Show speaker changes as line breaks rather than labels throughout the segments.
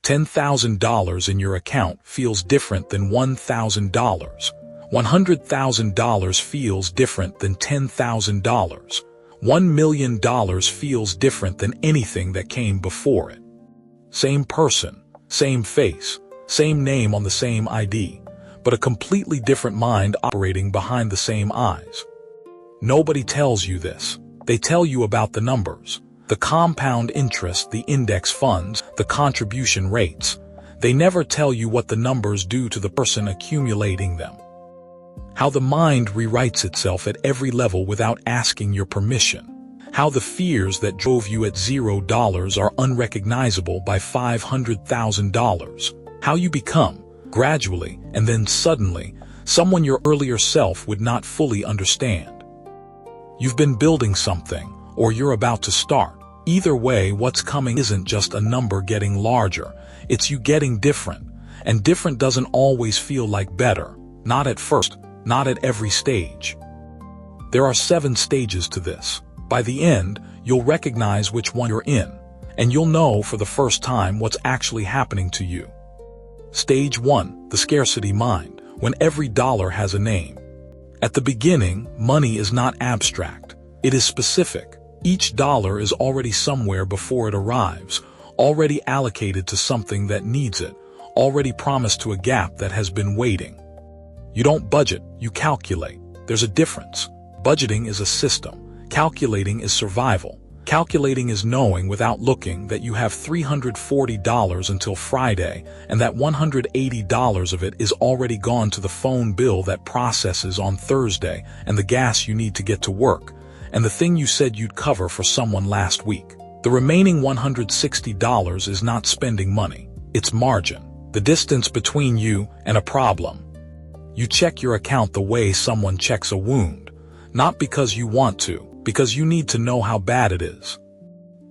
$10,000 in your account feels different than $1,000. $100,000 feels different than $10,000. $1 million feels different than anything that came before it. Same person, same face, same name on the same ID, but a completely different mind operating behind the same eyes. Nobody tells you this. They tell you about the numbers, the compound interest, the index funds, the contribution rates. They never tell you what the numbers do to the person accumulating them. How the mind rewrites itself at every level without asking your permission. How the fears that drove you at $0 are unrecognizable by $500,000. How you become, gradually and then suddenly, someone your earlier self would not fully understand. You've been building something, or you're about to start. Either way, what's coming isn't just a number getting larger, it's you getting different. And different doesn't always feel like better, not at first, not at every stage. There are 7 stages to this. By the end, you'll recognize which one you're in, and you'll know for the first time what's actually happening to you. Stage 1, the scarcity mind, when every dollar has a name. At the beginning, money is not abstract. It is specific. Each dollar is already somewhere before it arrives, already allocated to something that needs it, already promised to a gap that has been waiting. You don't budget, you calculate. There's a difference. Budgeting is a system. Calculating is survival. Calculating is knowing without looking that you have $340 until Friday and that $180 of it is already gone to the phone bill that processes on Thursday and the gas you need to get to work and the thing you said you'd cover for someone last week. The remaining $160 is not spending money. It's margin. The distance between you and a problem. You check your account the way someone checks a wound, not because you want to, because you need to know how bad it is.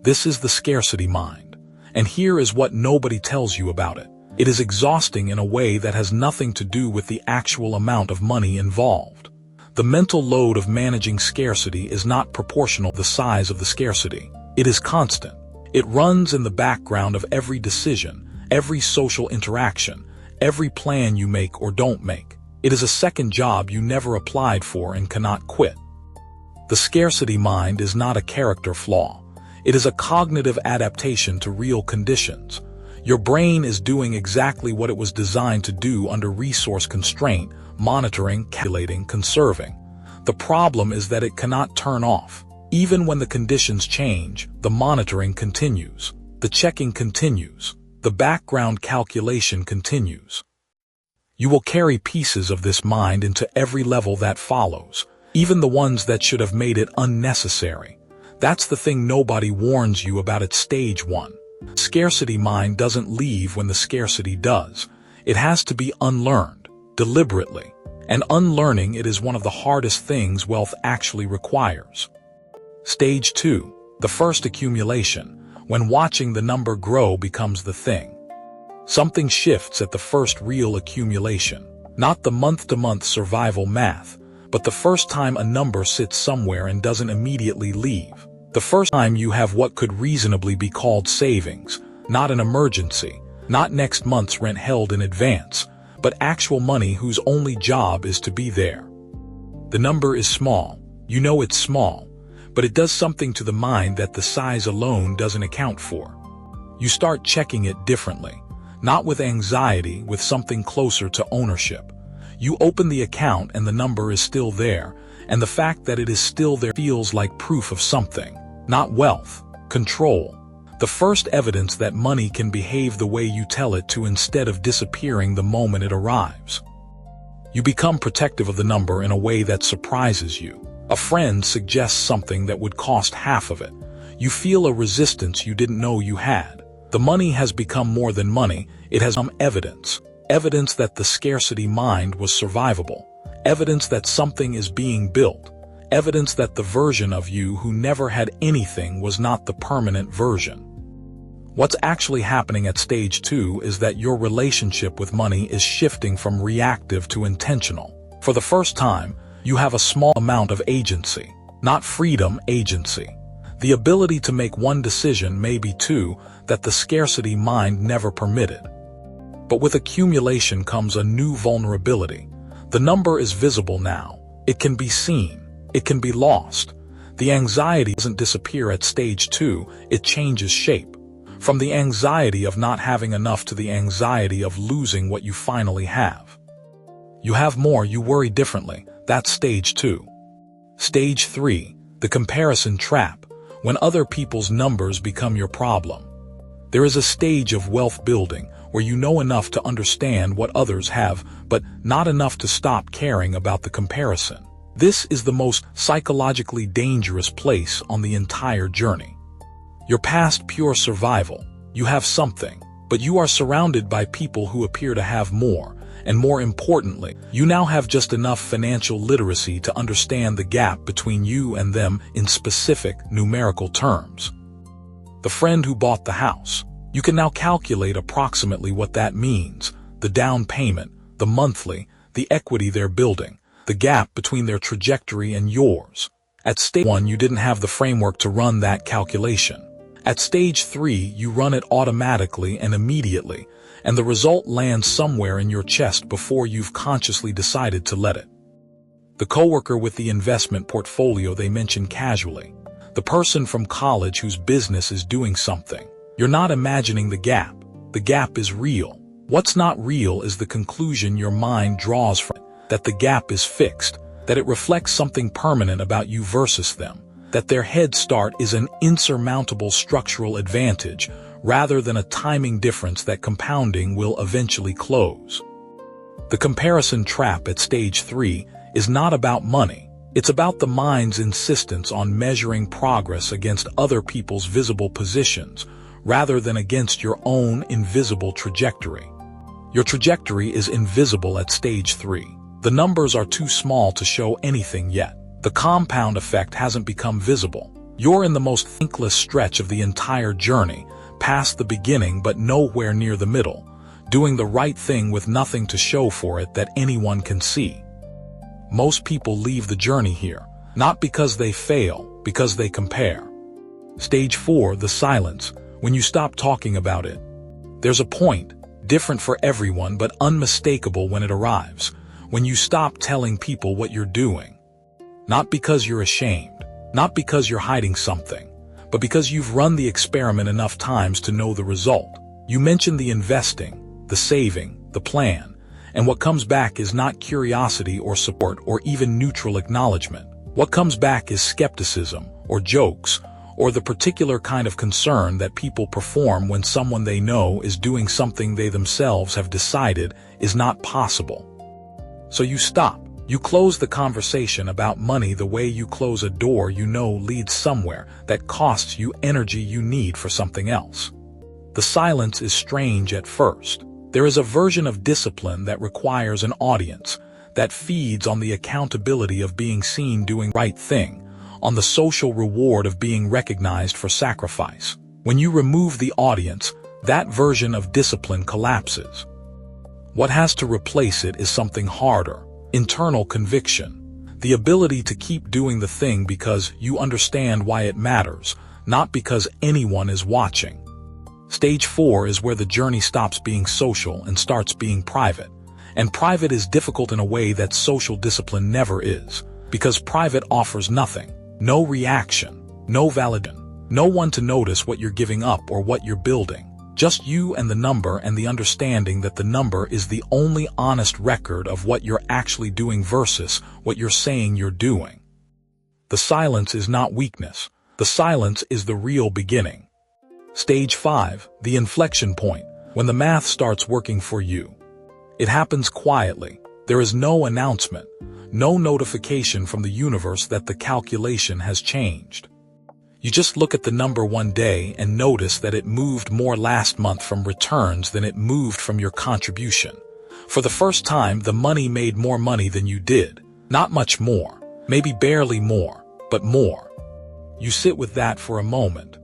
This is the scarcity mind, and here is what nobody tells you about it. It is exhausting in a way that has nothing to do with the actual amount of money involved. The mental load of managing scarcity is not proportional to the size of the scarcity. It is constant. It runs in the background of every decision, every social interaction, every plan you make or don't make. It is a second job you never applied for and cannot quit. The scarcity mind is not a character flaw. It is a cognitive adaptation to real conditions. Your brain is doing exactly what it was designed to do under resource constraint, monitoring, calculating, conserving. The problem is that it cannot turn off. Even when the conditions change, the monitoring continues. The checking continues. The background calculation continues. You will carry pieces of this mind into every level that follows, even the ones that should have made it unnecessary. That's the thing nobody warns you about at stage 1. Scarcity mind doesn't leave when the scarcity does. It has to be unlearned, deliberately. And unlearning it is one of the hardest things wealth actually requires. Stage 2, the first accumulation, when watching the number grow becomes the thing. Something shifts at the first real accumulation, not the month-to-month survival math, but the first time a number sits somewhere and doesn't immediately leave. The first time you have what could reasonably be called savings, not an emergency, not next month's rent held in advance, but actual money whose only job is to be there. The number is small. You know it's small, but it does something to the mind that the size alone doesn't account for. You start checking it differently, not with anxiety, with something closer to ownership. You open the account and the number is still there, and the fact that it is still there feels like proof of something, not wealth, control. The first evidence that money can behave the way you tell it to instead of disappearing the moment it arrives. You become protective of the number in a way that surprises you. A friend suggests something that would cost half of it. You feel a resistance you didn't know you had. The money has become more than money, it has become evidence. Evidence that the scarcity mind was survivable. Evidence that something is being built. Evidence that the version of you who never had anything was not the permanent version. What's actually happening at stage 2 is that your relationship with money is shifting from reactive to intentional. For the first time, you have a small amount of agency. Not freedom, agency. The ability to make one decision may be two that the scarcity mind never permitted. But with accumulation comes a new vulnerability. The number is visible now. It can be seen. It can be lost. The anxiety doesn't disappear at stage 2, it changes shape. From the anxiety of not having enough to the anxiety of losing what you finally have. You have more, you worry differently. That's stage 2. Stage 3, the comparison trap, when other people's numbers become your problem. There is a stage of wealth building where you know enough to understand what others have, but not enough to stop caring about the comparison. This is the most psychologically dangerous place on the entire journey. You're past pure survival. You have something, but you are surrounded by people who appear to have more, and more importantly, you now have just enough financial literacy to understand the gap between you and them in specific numerical terms. The friend who bought the house. You can now calculate approximately what that means, the down payment, the monthly, the equity they're building, the gap between their trajectory and yours. At stage 1, you didn't have the framework to run that calculation. At stage 3, you run it automatically and immediately, and the result lands somewhere in your chest before you've consciously decided to let it. The coworker with the investment portfolio they mention casually. The person from college whose business is doing something. You're not imagining the gap. The gap is real. What's not real is the conclusion your mind draws from it, that the gap is fixed, that it reflects something permanent about you versus them, that their head start is an insurmountable structural advantage rather than a timing difference that compounding will eventually close. The comparison trap at stage 3 is not about money. It's about the mind's insistence on measuring progress against other people's visible positions rather than against your own invisible trajectory. Your trajectory is invisible at stage 3. The numbers are too small to show anything yet. The compound effect hasn't become visible. You're in the most thankless stretch of the entire journey, past the beginning but nowhere near the middle, doing the right thing with nothing to show for it that anyone can see. Most people leave the journey here, not because they fail, because they compare. Stage 4, the silence, when you stop talking about it. There's a point, different for everyone but unmistakable when it arrives, when you stop telling people what you're doing. Not because you're ashamed, not because you're hiding something, but because you've run the experiment enough times to know the result. You mention the investing, the saving, the plan, and what comes back is not curiosity or support or even neutral acknowledgement. What comes back is skepticism, or jokes, or the particular kind of concern that people perform when someone they know is doing something they themselves have decided is not possible. So you stop. You close the conversation about money the way you close a door you know leads somewhere that costs you energy you need for something else. The silence is strange at first. There is a version of discipline that requires an audience, that feeds on the accountability of being seen doing the right thing, on the social reward of being recognized for sacrifice. When you remove the audience, that version of discipline collapses. What has to replace it is something harder, internal conviction, the ability to keep doing the thing because you understand why it matters, not because anyone is watching. Stage 4 is where the journey stops being social and starts being private. And private is difficult in a way that social discipline never is, because private offers nothing. No reaction, no validation, no one to notice what you're giving up or what you're building. Just you and the number and the understanding that the number is the only honest record of what you're actually doing versus what you're saying you're doing. The silence is not weakness. The silence is the real beginning. Stage 5, the inflection point, when the math starts working for you. It happens quietly. There is no announcement, no notification from the universe that the calculation has changed. You just look at the number one day and notice that it moved more last month from returns than it moved from your contribution. For the first time, the money made more money than you did. Not much more, maybe barely more, but more. You sit with that for a moment.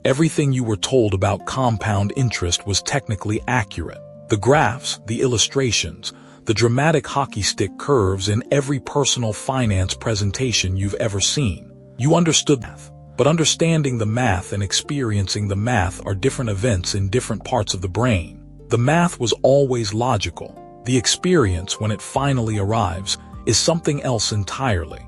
Everything you were told about compound interest was technically accurate. The graphs, the illustrations, the dramatic hockey stick curves in every personal finance presentation you've ever seen. You understood math. But understanding the math and experiencing the math are different events in different parts of the brain. The math was always logical. The experience, when it finally arrives, is something else entirely.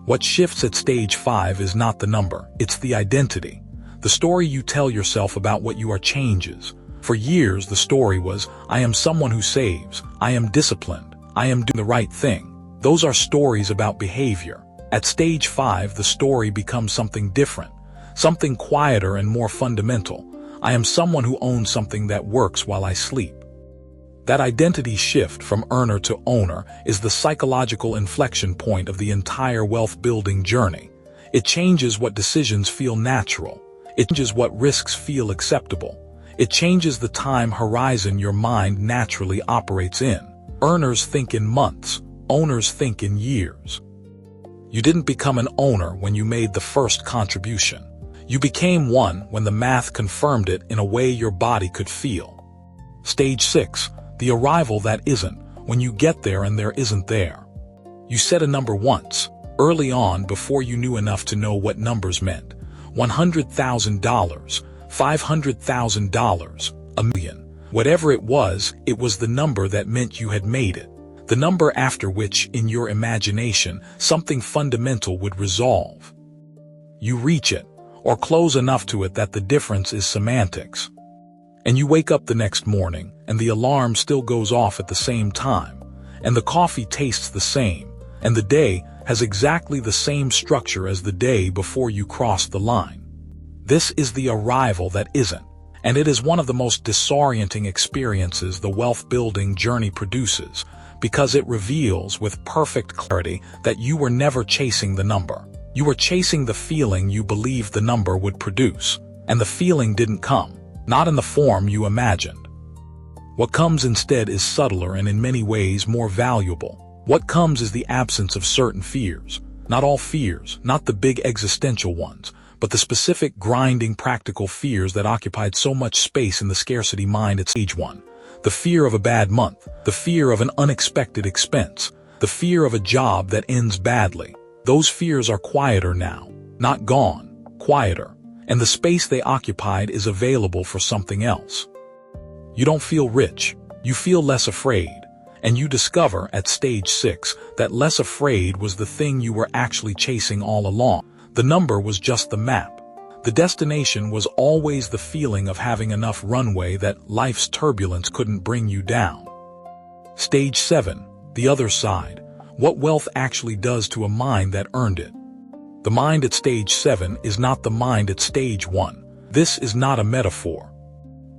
What shifts at stage 5 is not the number, it's the identity. The story you tell yourself about what you are changes. For years the story was, I am someone who saves, I am disciplined, I am doing the right thing. Those are stories about behavior. At stage 5 the story becomes something different, something quieter and more fundamental. I am someone who owns something that works while I sleep. That identity shift from earner to owner is the psychological inflection point of the entire wealth-building journey. It changes what decisions feel natural. It changes what risks feel acceptable. It changes the time horizon your mind naturally operates in. Earners think in months, owners think in years. You didn't become an owner when you made the first contribution. You became one when the math confirmed it in a way your body could feel. Stage 6. The arrival that isn't, when you get there and there isn't there. You said a number once, early on before you knew enough to know what numbers meant. $100,000, $500,000, $1 million. Whatever it was the number that meant you had made it. The number after which, in your imagination, something fundamental would resolve. You reach it, or close enough to it that the difference is semantics. And you wake up the next morning, and the alarm still goes off at the same time, and the coffee tastes the same, and the day has exactly the same structure as the day before you crossed the line. This is the arrival that isn't, and it is one of the most disorienting experiences the wealth-building journey produces, because it reveals with perfect clarity that you were never chasing the number. You were chasing the feeling you believed the number would produce, and the feeling didn't come. Not in the form you imagined. What comes instead is subtler and in many ways more valuable. What comes is the absence of certain fears. Not all fears, not the big existential ones, but the specific grinding practical fears that occupied so much space in the scarcity mind at stage 1. The fear of a bad month, the fear of an unexpected expense, the fear of a job that ends badly. Those fears are quieter now, not gone, quieter. And the space they occupied is available for something else. You don't feel rich, you feel less afraid, and you discover at stage 6 that less afraid was the thing you were actually chasing all along. The number was just the map. The destination was always the feeling of having enough runway that life's turbulence couldn't bring you down. Stage 7, the other side, what wealth actually does to a mind that earned it. The mind at stage 7 is not the mind at stage 1. This is not a metaphor.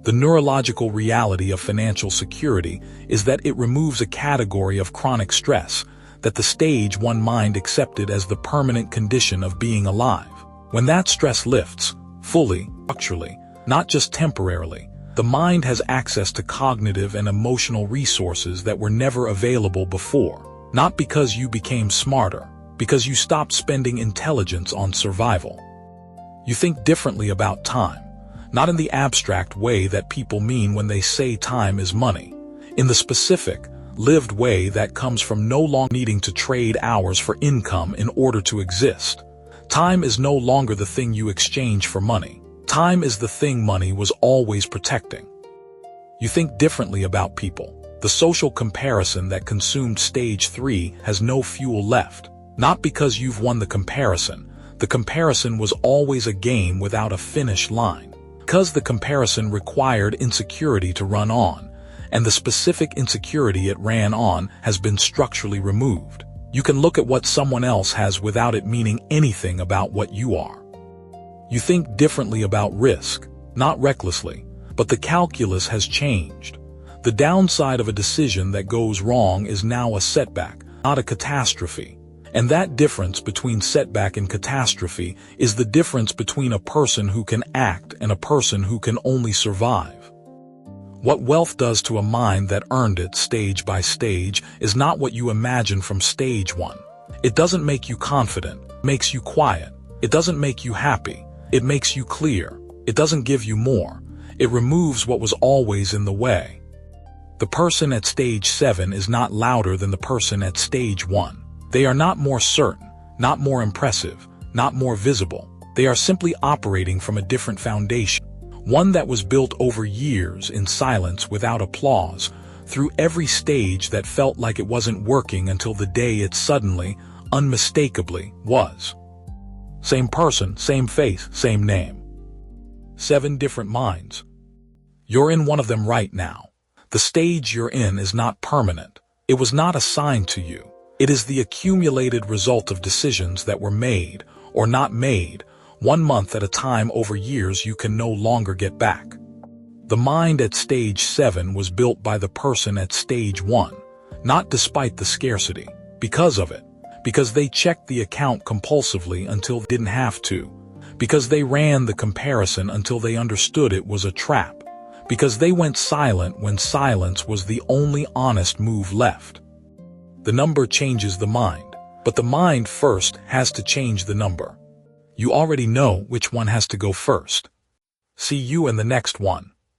The neurological reality of financial security is that it removes a category of chronic stress that the stage 1 mind accepted as the permanent condition of being alive. When that stress lifts, fully, structurally, not just temporarily, the mind has access to cognitive and emotional resources that were never available before, not because you became smarter, because you stopped spending intelligence on survival. You think differently about time, not in the abstract way that people mean when they say time is money, in the specific, lived way that comes from no longer needing to trade hours for income in order to exist. Time is no longer the thing you exchange for money. Time is the thing money was always protecting. You think differently about people. The social comparison that consumed stage 3 has no fuel left. Not because you've won the comparison was always a game without a finish line. Because the comparison required insecurity to run on, and the specific insecurity it ran on has been structurally removed. You can look at what someone else has without it meaning anything about what you are. You think differently about risk, not recklessly, but the calculus has changed. The downside of a decision that goes wrong is now a setback, not a catastrophe. And that difference between setback and catastrophe is the difference between a person who can act and a person who can only survive. What wealth does to a mind that earned it stage by stage is not what you imagine from stage 1. It doesn't make you confident, it makes you quiet. It doesn't make you happy, it makes you clear. It doesn't give you more, it removes what was always in the way. The person at stage 7 is not louder than the person at stage 1. They are not more certain, not more impressive, not more visible. They are simply operating from a different foundation, one that was built over years in silence without applause, through every stage that felt like it wasn't working until the day it suddenly, unmistakably, was. Same person, same face, same name. 7 different minds. You're in one of them right now. The stage you're in is not permanent. It was not assigned to you. It is the accumulated result of decisions that were made, or not made, 1 month at a time over years you can no longer get back. The mind at stage 7 was built by the person at stage 1, not despite the scarcity, because of it, because they checked the account compulsively until they didn't have to, because they ran the comparison until they understood it was a trap, because they went silent when silence was the only honest move left. The number changes the mind, but the mind first has to change the number. You already know which one has to go first. See you in the next one.